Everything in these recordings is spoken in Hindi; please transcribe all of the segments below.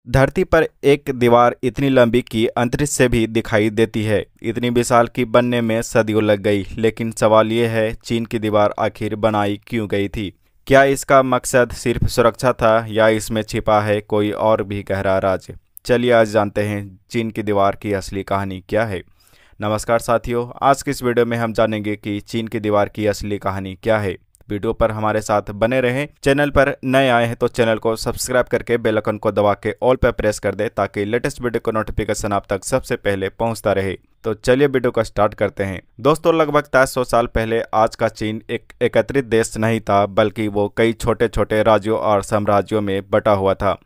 धरती पर एक दीवार इतनी लंबी कि अंतरिक्ष से भी दिखाई देती है। इतनी विशाल कि बनने में सदियों लग गई। लेकिन सवाल ये है, चीन की दीवार आखिर बनाई क्यों गई थी? क्या इसका मकसद सिर्फ सुरक्षा था या इसमें छिपा है कोई और भी गहरा राज? चलिए आज जानते हैं चीन की दीवार की असली कहानी क्या है। नमस्कार साथियों, आज की इस वीडियो में हम जानेंगे कि चीन की दीवार की असली कहानी क्या है। वीडियो पर हमारे साथ बने रहें। चैनल पर नए आए हैं तो चैनल को सब्सक्राइब करके बेल आइकन को दबा के ऑल पर प्रेस कर दे ताकि लेटेस्ट वीडियो का नोटिफिकेशन आप तक सबसे पहले पहुंचता रहे। तो चलिए वीडियो को स्टार्ट करते हैं। दोस्तों, लगभग 2300 साल पहले आज का चीन एक एकत्रित देश नहीं था, बल्कि वो कई छोटे छोटे राज्यों और साम्राज्यों में बटा हुआ था।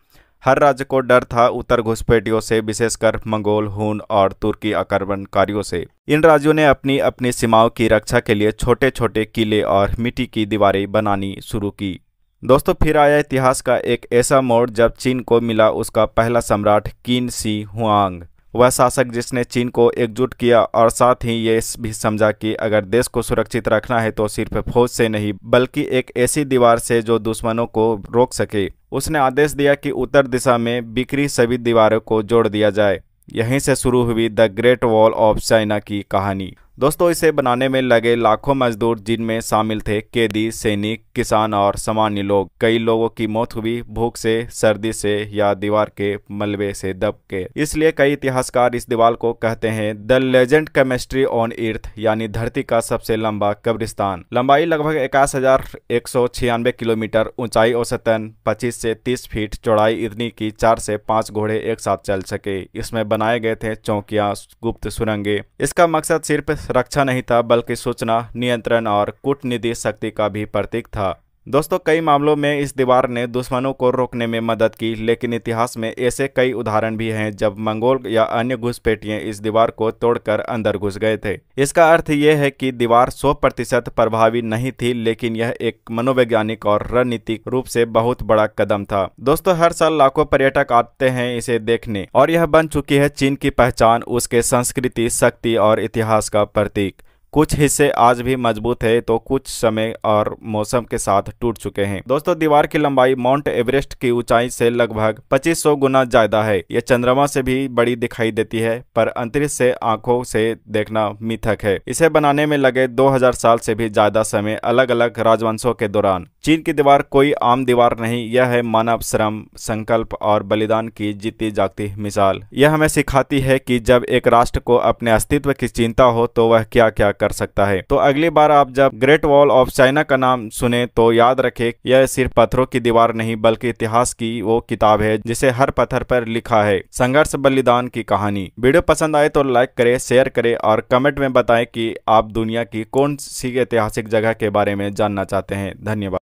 हर राज्य को डर था उत्तर घुसपैठियों से, विशेषकर मंगोल, हुन और तुर्की आक्रमणकारियों से। इन राज्यों ने अपनी अपनी सीमाओं की रक्षा के लिए छोटे छोटे किले और मिट्टी की दीवारें बनानी शुरू की। दोस्तों, फिर आया इतिहास का एक ऐसा मोड़ जब चीन को मिला उसका पहला सम्राट किन शी हुआंग। वह शासक जिसने चीन को एकजुट किया और साथ ही ये भी समझा कि अगर देश को सुरक्षित रखना है तो सिर्फ फौज से नहीं बल्कि एक ऐसी दीवार से जो दुश्मनों को रोक सके। उसने आदेश दिया कि उत्तर दिशा में बिखरी सभी दीवारों को जोड़ दिया जाए। यहीं से शुरू हुई the great wall of China की कहानी। दोस्तों, इसे बनाने में लगे लाखों मजदूर, जिनमें शामिल थे कैदी, सैनिक, किसान और सामान्य लोग। कई लोगों की मौत हुई भूख से, सर्दी से या दीवार के मलबे से दब के। इसलिए कई इतिहासकार इस दीवार को कहते हैं the legend chemistry on earth, यानी धरती का सबसे लंबा कब्रिस्तान। लंबाई लगभग 21,196 किलोमीटर, ऊंचाई औसतन 25 से 30 फीट, चौड़ाई इतनी कि 4 से 5 घोड़े एक साथ चल सके। इसमें बनाए गए थे चौकियां, गुप्त सुरंगें। इसका मकसद सिर्फ रक्षा नहीं था बल्कि सूचना, नियंत्रण और कूटनीतिक शक्ति का भी प्रतीक था। दोस्तों, कई मामलों में इस दीवार ने दुश्मनों को रोकने में मदद की, लेकिन इतिहास में ऐसे कई उदाहरण भी हैं जब मंगोल या अन्य घुसपैठिए इस दीवार को तोड़कर अंदर घुस गए थे। इसका अर्थ यह है कि दीवार 100% प्रभावी नहीं थी, लेकिन यह एक मनोवैज्ञानिक और रणनीतिक रूप से बहुत बड़ा कदम था। दोस्तों, हर साल लाखों पर्यटक आते हैं इसे देखने और यह बन चुकी है चीन की पहचान, उसके संस्कृति, शक्ति और इतिहास का प्रतीक। कुछ हिस्से आज भी मजबूत है तो कुछ समय और मौसम के साथ टूट चुके हैं। दोस्तों, दीवार की लंबाई माउंट एवरेस्ट की ऊंचाई से लगभग 2500 गुना ज्यादा है। यह चंद्रमा से भी बड़ी दिखाई देती है, पर अंतरिक्ष से आंखों से देखना मिथक है। इसे बनाने में लगे 2000 साल से भी ज्यादा समय अलग अलग राजवंशों के दौरान। चीन की दीवार कोई आम दीवार नहीं, यह है मानव श्रम, संकल्प और बलिदान की जीती जागती मिसाल। यह हमें सिखाती है कि जब एक राष्ट्र को अपने अस्तित्व की चिंता हो तो वह क्या क्या कर सकता है। तो अगली बार आप जब ग्रेट वॉल ऑफ चाइना का नाम सुने तो याद रखें, यह सिर्फ पत्थरों की दीवार नहीं बल्कि इतिहास की वो किताब है जिसे हर पत्थर पर लिखा है संघर्ष, बलिदान की कहानी। वीडियो पसंद आए तो लाइक करें, शेयर करें और कमेंट में बताएं कि आप दुनिया की कौन सी ऐतिहासिक जगह के बारे में जानना चाहते हैं। धन्यवाद।